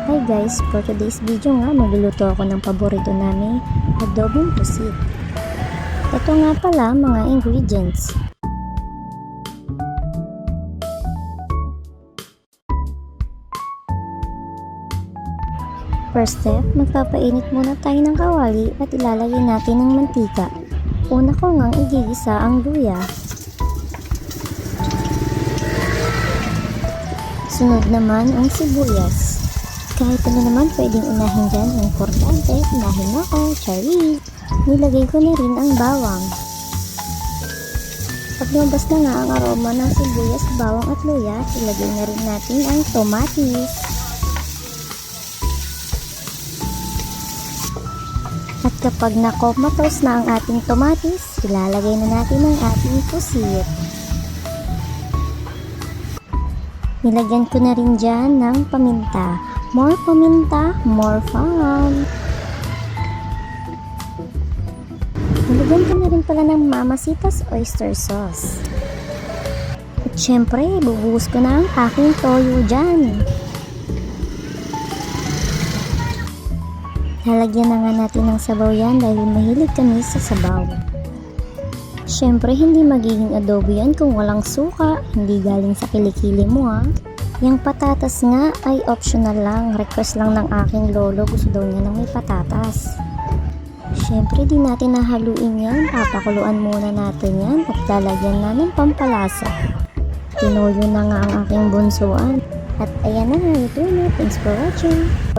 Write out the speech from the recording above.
Hi guys, for today's video nga magluluto ako ng paborito namin, adobong pusit. Ito nga pala mga ingredients. First step, magpapainit muna tayo ng kawali at ilalagay natin ng mantika. Una ko ngang igigisa ang luya. Sunod naman ang sibuyas. Kahit ano naman pwedeng unahin dyan, ang importante, unahin ako, Charlie. Nilagay ko na rin ang bawang. Pag lumabas na nga ang aroma ng sibuyas, bawang at luya, ilagay na rin natin ang tomatis. At kapag nakomatos na ang ating tomatis, ilalagay na natin ang ating pusit. Nilagyan ko na rin dyan ng paminta. More paminta, more fun! Nilagyan ko na rin pala ng Mamacita's oyster sauce. At syempre, bubuhos ko na ang aking toyo dyan. Lalagyan na nga natin ng sabaw yan dahil mahilig kami sa sabaw. Syempre, hindi magiging adobo yan kung walang suka, hindi galing sa kilikili mo ha. Yung patatas nga ay optional lang, request lang ng aking lolo, gusto daw niya ng may patatas. Syempre, di natin nahaluin yan, papakuluan muna natin yan at lalagyan na ng pampalasa. Tinuyo na nga ang aking bunsuan. At ayan na nga, ito na. Thanks for watching.